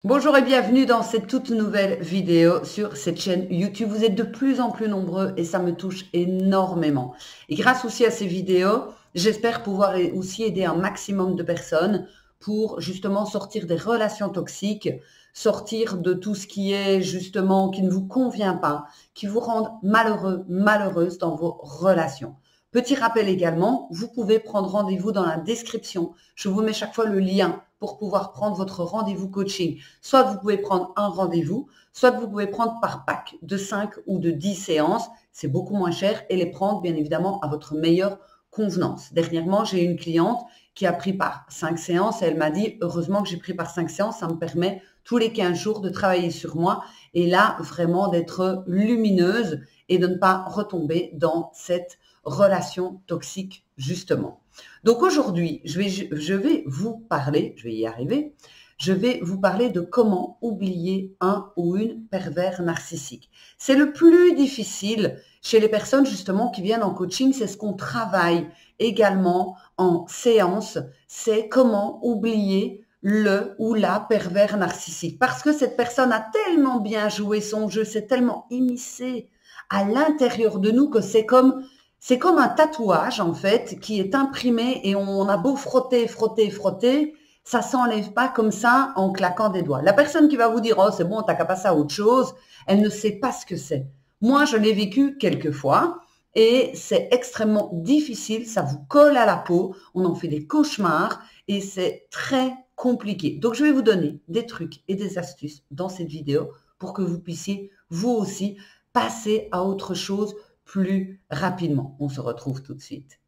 Bonjour et bienvenue dans cette toute nouvelle vidéo sur cette chaîne YouTube. Vous êtes de plus en plus nombreux et ça me touche énormément. Et grâce aussi à ces vidéos, j'espère pouvoir aussi aider un maximum de personnes pour justement sortir des relations toxiques, sortir de tout ce qui est justement qui ne vous convient pas, qui vous rendent malheureux, malheureuse dans vos relations. Petit rappel également, vous pouvez prendre rendez-vous dans la description. Je vous mets chaque fois le lien pour pouvoir prendre votre rendez-vous coaching. Soit vous pouvez prendre un rendez-vous, soit vous pouvez prendre par pack de 5 ou de 10 séances. C'est beaucoup moins cher et les prendre bien évidemment à votre meilleure convenance. Dernièrement, j'ai une cliente qui a pris par 5 séances et elle m'a dit, heureusement que j'ai pris par 5 séances, ça me permet tous les 15 jours de travailler sur moi et là, vraiment d'être lumineuse et de ne pas retomber dans cette relation toxique, justement. Donc aujourd'hui, je vais vous parler, je vais y arriver, je vais vous parler de comment oublier un ou une pervers narcissique. C'est le plus difficile chez les personnes justement qui viennent en coaching, c'est ce qu'on travaille également en séance, c'est comment oublier le ou la pervers narcissique. Parce que cette personne a tellement bien joué son jeu, c'est tellement immiscé à l'intérieur de nous que c'est comme un tatouage, en fait, qui est imprimé et on a beau frotter, frotter, frotter, ça s'enlève pas comme ça en claquant des doigts. La personne qui va vous dire, oh, c'est bon, t'as qu'à passer à autre chose, elle ne sait pas ce que c'est. Moi, je l'ai vécu quelques fois et c'est extrêmement difficile, ça vous colle à la peau, on en fait des cauchemars et c'est très compliqué. Donc, je vais vous donner des trucs et des astuces dans cette vidéo pour que vous puissiez, vous aussi, passer à autre chose plus rapidement. On se retrouve tout de suite.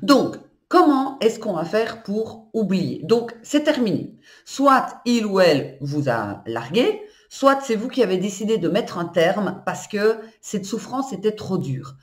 Donc, comment est-ce qu'on va faire pour oublier? Donc, c'est terminé. Soit il ou elle vous a largué, soit c'est vous qui avez décidé de mettre un terme parce que cette souffrance était trop dure.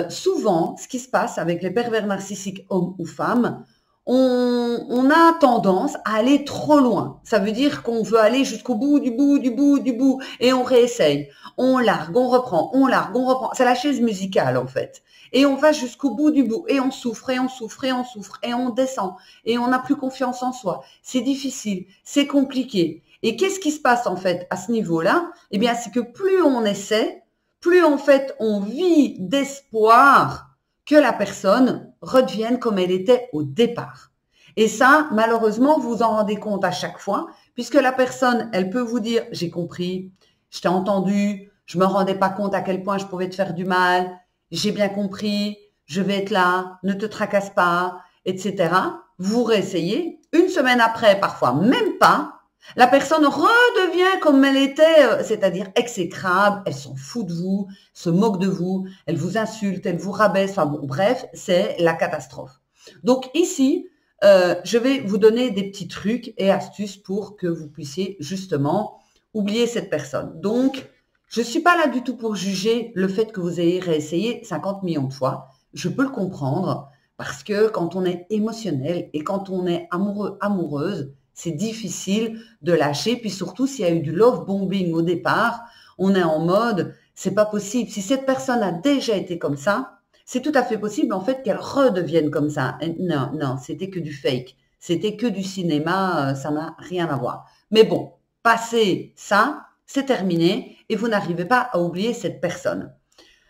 Souvent, ce qui se passe avec les pervers narcissiques, hommes ou femmes, on a tendance à aller trop loin. Ça veut dire qu'on veut aller jusqu'au bout, du bout, du bout, du bout, et on réessaye. On largue, on reprend, on largue, on reprend. C'est la chaise musicale, en fait. Et on va jusqu'au bout du bout. Et on souffre, et on souffre, et on souffre, et on descend. Et on n'a plus confiance en soi. C'est difficile, c'est compliqué. Et qu'est-ce qui se passe, en fait, à ce niveau-là? Eh bien, c'est que plus on essaie, plus, en fait, on vit d'espoir que la personne redevienne comme elle était au départ. Et ça, malheureusement, vous vous en rendez compte à chaque fois, puisque la personne, elle peut vous dire, j'ai compris, je t'ai entendu, je me rendais pas compte à quel point je pouvais te faire du mal, j'ai bien compris, je vais être là, ne te tracasse pas, etc. Vous réessayez. Une semaine après, parfois même pas, la personne redevient comme elle était, c'est-à-dire exécrable, elle s'en fout de vous, se moque de vous, elle vous insulte, elle vous rabaisse, enfin bon, bref, c'est la catastrophe. Donc ici, je vais vous donner des petits trucs et astuces pour que vous puissiez justement oublier cette personne. Donc, je ne suis pas là du tout pour juger le fait que vous ayez réessayé 50 millions de fois. Je peux le comprendre parce que quand on est émotionnel et quand on est amoureux, amoureuse, c'est difficile de lâcher. Puis surtout, s'il y a eu du love bombing au départ, on est en mode, c'est pas possible. Si cette personne a déjà été comme ça, c'est tout à fait possible en fait qu'elle redevienne comme ça. Et non, non, c'était que du fake. C'était que du cinéma, ça n'a rien à voir. Mais bon, passé ça, c'est terminé et vous n'arrivez pas à oublier cette personne.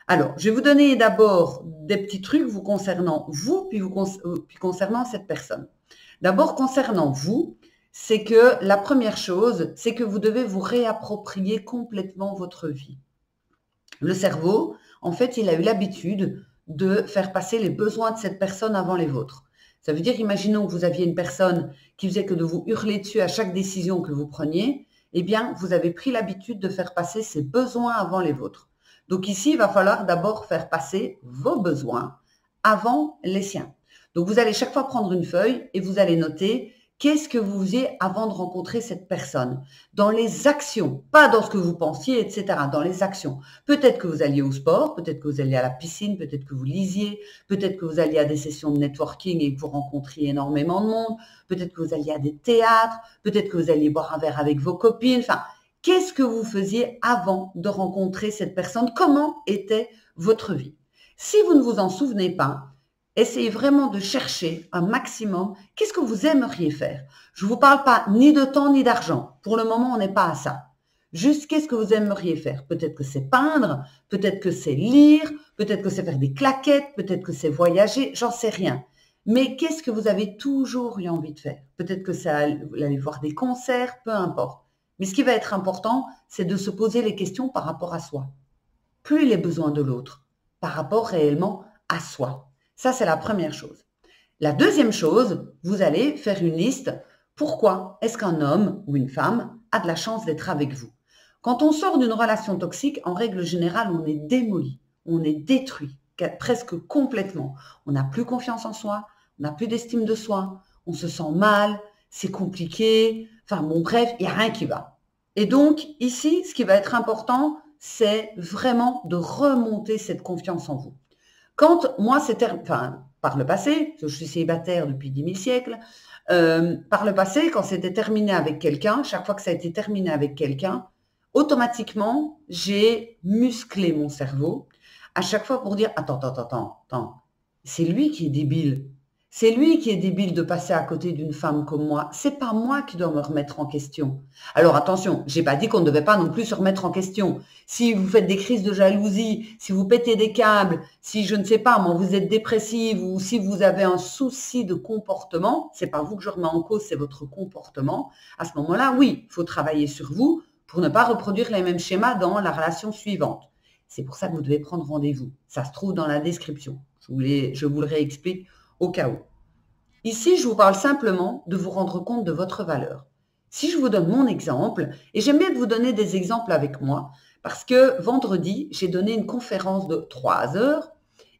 Alors, je vais vous donner d'abord des petits trucs vous concernant vous, puis concernant cette personne. D'abord, concernant vous, c'est que la première chose, c'est que vous devez vous réapproprier complètement votre vie. Le cerveau, en fait, il a eu l'habitude de faire passer les besoins de cette personne avant les vôtres. Ça veut dire, imaginons que vous aviez une personne qui faisait que de vous hurler dessus à chaque décision que vous preniez, eh bien, vous avez pris l'habitude de faire passer ses besoins avant les vôtres. Donc ici, il va falloir d'abord faire passer vos besoins avant les siens. Donc vous allez chaque fois prendre une feuille et vous allez noter Qu'est-ce que vous faisiez avant de rencontrer cette personne? Dans les actions, pas dans ce que vous pensiez, etc. Dans les actions. Peut-être que vous alliez au sport, peut-être que vous alliez à la piscine, peut-être que vous lisiez, peut-être que vous alliez à des sessions de networking et que vous rencontriez énormément de monde, peut-être que vous alliez à des théâtres, peut-être que vous alliez boire un verre avec vos copines. Enfin, qu'est-ce que vous faisiez avant de rencontrer cette personne? Comment était votre vie? Si vous ne vous en souvenez pas, essayez vraiment de chercher un maximum. Qu'est-ce que vous aimeriez faire? Je ne vous parle pas ni de temps ni d'argent. Pour le moment, on n'est pas à ça. Juste, qu'est-ce que vous aimeriez faire? Peut-être que c'est peindre, peut-être que c'est lire, peut-être que c'est faire des claquettes, peut-être que c'est voyager, j'en sais rien. Mais qu'est-ce que vous avez toujours eu envie de faire? Peut-être que c'est aller voir des concerts, peu importe. Mais ce qui va être important, c'est de se poser les questions par rapport à soi. Plus les besoins de l'autre, par rapport réellement à soi. Ça, c'est la première chose. La deuxième chose, vous allez faire une liste. Pourquoi est-ce qu'un homme ou une femme a de la chance d'être avec vous? Quand on sort d'une relation toxique, en règle générale, on est démoli, on est détruit, presque complètement. On n'a plus confiance en soi, on n'a plus d'estime de soi, on se sent mal, c'est compliqué. Enfin bon, bref, il n'y a rien qui va. Et donc, ici, ce qui va être important, c'est vraiment de remonter cette confiance en vous. Quand moi, par le passé, je suis célibataire depuis 10 000 siècles, par le passé, quand c'était terminé avec quelqu'un, chaque fois que ça a été terminé avec quelqu'un, automatiquement, j'ai musclé mon cerveau à chaque fois pour dire, attends, c'est lui qui est débile. C'est lui qui est débile de passer à côté d'une femme comme moi. C'est pas moi qui dois me remettre en question. Alors attention, j'ai pas dit qu'on ne devait pas non plus se remettre en question. Si vous faites des crises de jalousie, si vous pétez des câbles, si je ne sais pas, moi, vous êtes dépressive ou si vous avez un souci de comportement, c'est pas vous que je remets en cause, c'est votre comportement. À ce moment-là, oui, il faut travailler sur vous pour ne pas reproduire les mêmes schémas dans la relation suivante. C'est pour ça que vous devez prendre rendez-vous. Ça se trouve dans la description. Je vous le réexplique au cas où. Ici, je vous parle simplement de vous rendre compte de votre valeur. Si je vous donne mon exemple, et j'aime bien de vous donner des exemples avec moi, parce que vendredi, j'ai donné une conférence de 3 heures,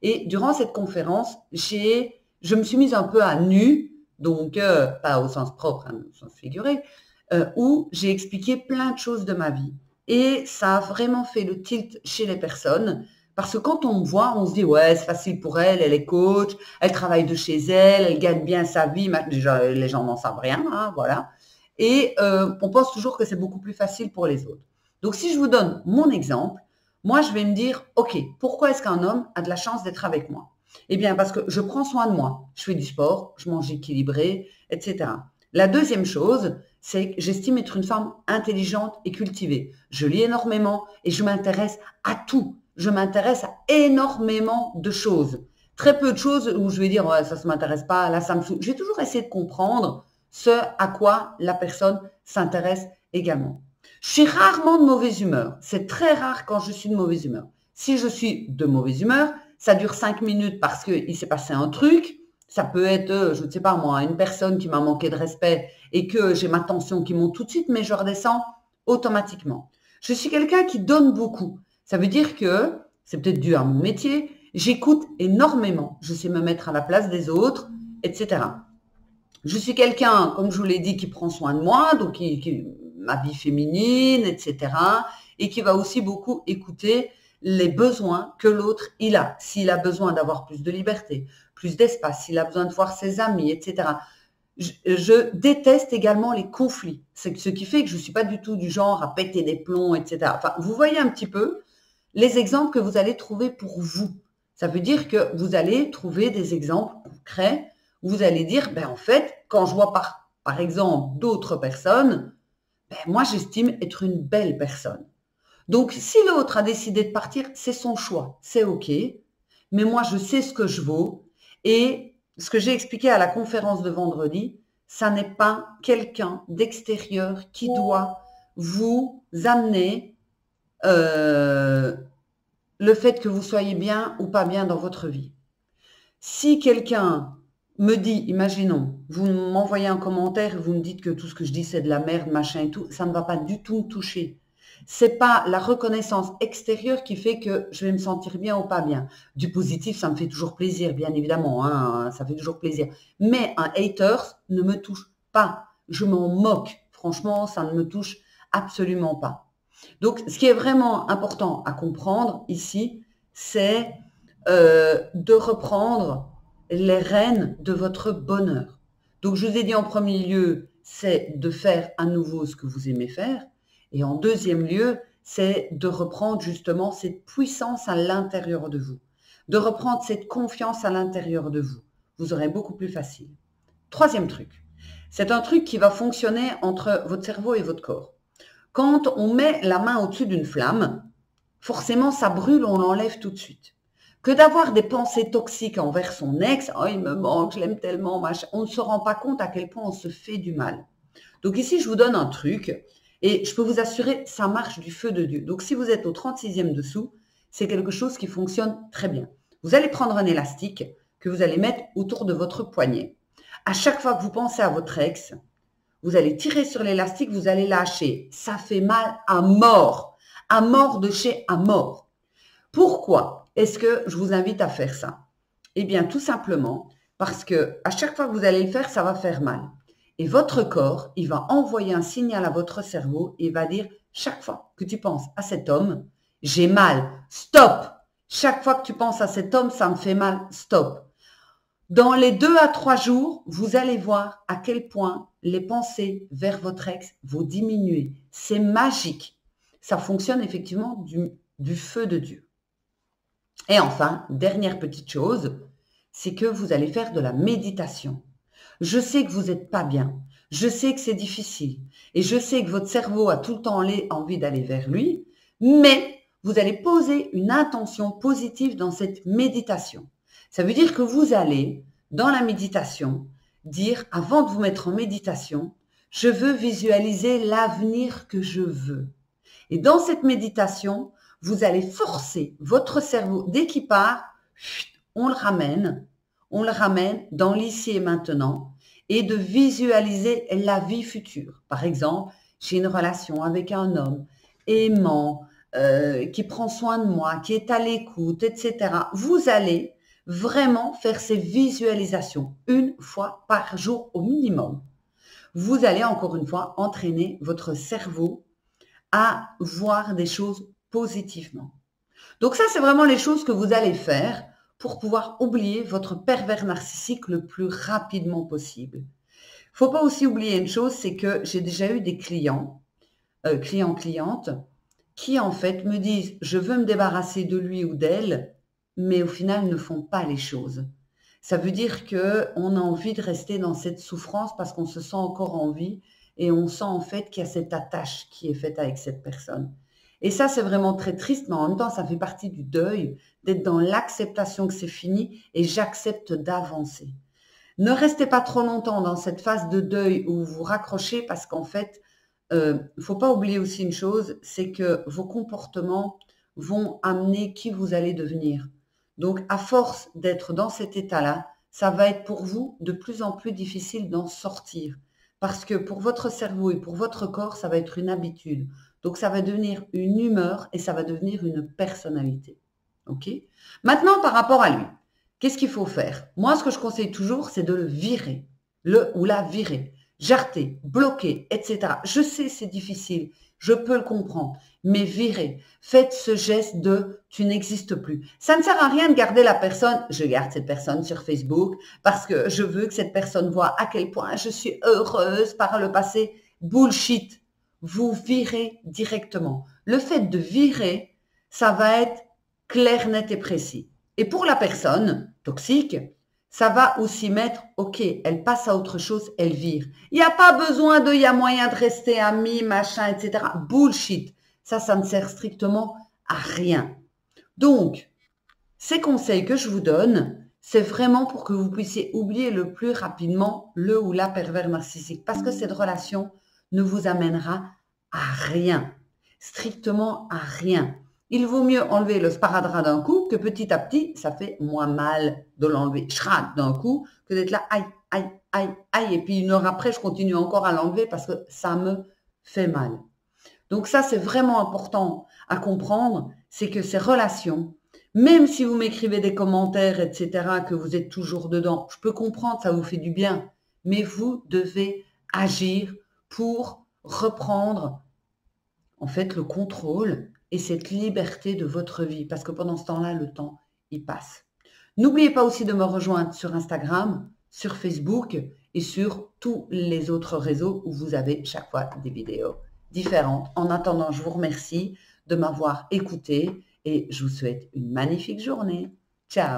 et durant cette conférence, je me suis mise un peu à nu, donc pas au sens propre, hein, au sens figuré, où j'ai expliqué plein de choses de ma vie. Et ça a vraiment fait le tilt chez les personnes, parce que quand on me voit, on se dit, ouais, c'est facile pour elle, elle est coach, elle travaille de chez elle, elle gagne bien sa vie. Déjà, les gens n'en savent rien, hein, voilà. Et on pense toujours que c'est beaucoup plus facile pour les autres. Donc, si je vous donne mon exemple, moi, je vais me dire, OK, pourquoi est-ce qu'un homme a de la chance d'être avec moi? Eh bien, parce que je prends soin de moi. Je fais du sport, je mange équilibré, etc. La deuxième chose, c'est que j'estime être une femme intelligente et cultivée. Je lis énormément et je m'intéresse à tout. Je m'intéresse à énormément de choses. Très peu de choses où je vais dire, ouais, ça ne m'intéresse pas, là, ça me saoule. Je vais toujours essayer de comprendre ce à quoi la personne s'intéresse également. Je suis rarement de mauvaise humeur. C'est très rare quand je suis de mauvaise humeur. Si je suis de mauvaise humeur, ça dure 5 minutes parce qu'il s'est passé un truc. Ça peut être, je ne sais pas moi, une personne qui m'a manqué de respect et que j'ai ma tension qui monte tout de suite, mais je redescends automatiquement. Je suis quelqu'un qui donne beaucoup. Ça veut dire que, c'est peut-être dû à mon métier, j'écoute énormément. Je sais me mettre à la place des autres, etc. Je suis quelqu'un, comme je vous l'ai dit, qui prend soin de moi, donc ma vie féminine, etc. Et qui va aussi beaucoup écouter les besoins que l'autre il a. S'il a besoin d'avoir plus de liberté, plus d'espace, s'il a besoin de voir ses amis, etc. Je déteste également les conflits. C'est ce qui fait que je ne suis pas du tout du genre à péter des plombs, etc. Enfin, vous voyez un petit peu les exemples que vous allez trouver pour vous. Ça veut dire que vous allez trouver des exemples concrets où vous allez dire, ben en fait, quand je vois par exemple d'autres personnes, ben moi j'estime être une belle personne. Donc si l'autre a décidé de partir, c'est son choix, c'est OK. Mais moi je sais ce que je vaux et ce que j'ai expliqué à la conférence de vendredi, ça n'est pas quelqu'un d'extérieur qui doit vous amener le fait que vous soyez bien ou pas bien dans votre vie. Si quelqu'un me dit, imaginons, vous m'envoyez un commentaire et vous me dites que tout ce que je dis c'est de la merde, machin et tout, ça ne va pas du tout me toucher. C'est pas la reconnaissance extérieure qui fait que je vais me sentir bien ou pas bien. Du positif, ça me fait toujours plaisir, bien évidemment, hein, ça fait toujours plaisir. Mais un haters ne me touche pas, je m'en moque. Franchement, ça ne me touche absolument pas. Donc, ce qui est vraiment important à comprendre ici, c'est de reprendre les rênes de votre bonheur. Donc, je vous ai dit en premier lieu, c'est de faire à nouveau ce que vous aimez faire. Et en deuxième lieu, c'est de reprendre justement cette puissance à l'intérieur de vous, de reprendre cette confiance à l'intérieur de vous. Vous aurez beaucoup plus facile. Troisième truc, c'est un truc qui va fonctionner entre votre cerveau et votre corps. Quand on met la main au-dessus d'une flamme, forcément ça brûle, on l'enlève tout de suite. Que d'avoir des pensées toxiques envers son ex, oh il me manque, je l'aime tellement, machin, on ne se rend pas compte à quel point on se fait du mal. Donc ici, je vous donne un truc et je peux vous assurer, ça marche du feu de Dieu. Donc si vous êtes au 36e dessous, c'est quelque chose qui fonctionne très bien. Vous allez prendre un élastique que vous allez mettre autour de votre poignet. À chaque fois que vous pensez à votre ex, vous allez tirer sur l'élastique, vous allez lâcher. Ça fait mal à mort de chez à mort. Pourquoi est-ce que je vous invite à faire ça? Eh bien, tout simplement parce que à chaque fois que vous allez le faire, ça va faire mal. Et votre corps, il va envoyer un signal à votre cerveau et il va dire, chaque fois que tu penses à cet homme, j'ai mal, stop. Chaque fois que tu penses à cet homme, ça me fait mal, stop. Dans les 2 à 3 jours, vous allez voir à quel point les pensées vers votre ex vont diminuer. C'est magique. Ça fonctionne effectivement du feu de Dieu. Et enfin, dernière petite chose, c'est que vous allez faire de la méditation. Je sais que vous n'êtes pas bien, je sais que c'est difficile et je sais que votre cerveau a tout le temps envie d'aller vers lui, mais vous allez poser une intention positive dans cette méditation. Ça veut dire que vous allez, dans la méditation, dire, avant de vous mettre en méditation, je veux visualiser l'avenir que je veux. Et dans cette méditation, vous allez forcer votre cerveau, dès qu'il part, on le ramène dans l'ici et maintenant et de visualiser la vie future. Par exemple, j'ai une relation avec un homme aimant, qui prend soin de moi, qui est à l'écoute, etc. Vous allez vraiment faire ces visualisations 1 fois par jour au minimum. Vous allez encore une fois entraîner votre cerveau à voir des choses positivement. Donc ça, c'est vraiment les choses que vous allez faire pour pouvoir oublier votre pervers narcissique le plus rapidement possible. Il ne faut pas aussi oublier une chose, c'est que j'ai déjà eu des clientes, qui en fait me disent « je veux me débarrasser de lui ou d'elle », mais au final ne font pas les choses. Ça veut dire qu'on a envie de rester dans cette souffrance parce qu'on se sent encore en vie et on sent en fait qu'il y a cette attache qui est faite avec cette personne. Et ça, c'est vraiment très triste, mais en même temps, ça fait partie du deuil, d'être dans l'acceptation que c'est fini et j'accepte d'avancer. Ne restez pas trop longtemps dans cette phase de deuil où vous vous raccrochez parce qu'en fait, il ne faut pas oublier aussi une chose, c'est que vos comportements vont amener qui vous allez devenir. Donc, à force d'être dans cet état-là, ça va être pour vous de plus en plus difficile d'en sortir. Parce que pour votre cerveau et pour votre corps, ça va être une habitude. Donc, ça va devenir une humeur et ça va devenir une personnalité. OK? Maintenant, par rapport à lui, qu'est-ce qu'il faut faire? Moi, ce que je conseille toujours, c'est de le virer. Le ou la virer. Jarter, bloquer, etc. Je sais, c'est difficile. Je peux le comprendre. Mais virez. Faites ce geste de « tu n'existes plus ». Ça ne sert à rien de garder la personne. Je garde cette personne sur Facebook parce que je veux que cette personne voit à quel point je suis heureuse par le passé. Bullshit. Vous virez directement. Le fait de virer, ça va être clair, net et précis. Et pour la personne toxique, ça va aussi mettre, ok, elle passe à autre chose, elle vire. Il n'y a pas besoin il y a moyen de rester amis, machin, etc. Bullshit. Ça ne sert strictement à rien. Donc, ces conseils que je vous donne, c'est vraiment pour que vous puissiez oublier le plus rapidement le ou la pervers narcissique. Parce que cette relation ne vous amènera à rien. Strictement à rien. Il vaut mieux enlever le sparadrap d'un coup que petit à petit, ça fait moins mal de l'enlever d'un coup que d'être là, aïe, aïe, aïe, aïe. Et puis 1 heure après, je continue encore à l'enlever parce que ça me fait mal. Donc ça, c'est vraiment important à comprendre, c'est que ces relations, même si vous m'écrivez des commentaires, etc., que vous êtes toujours dedans, je peux comprendre, ça vous fait du bien, mais vous devez agir pour reprendre en fait le contrôle et cette liberté de votre vie parce que pendant ce temps-là, le temps, il passe. N'oubliez pas aussi de me rejoindre sur Instagram, sur Facebook et sur tous les autres réseaux où vous avez chaque fois des vidéos différentes. En attendant, je vous remercie de m'avoir écouté et je vous souhaite une magnifique journée. Ciao!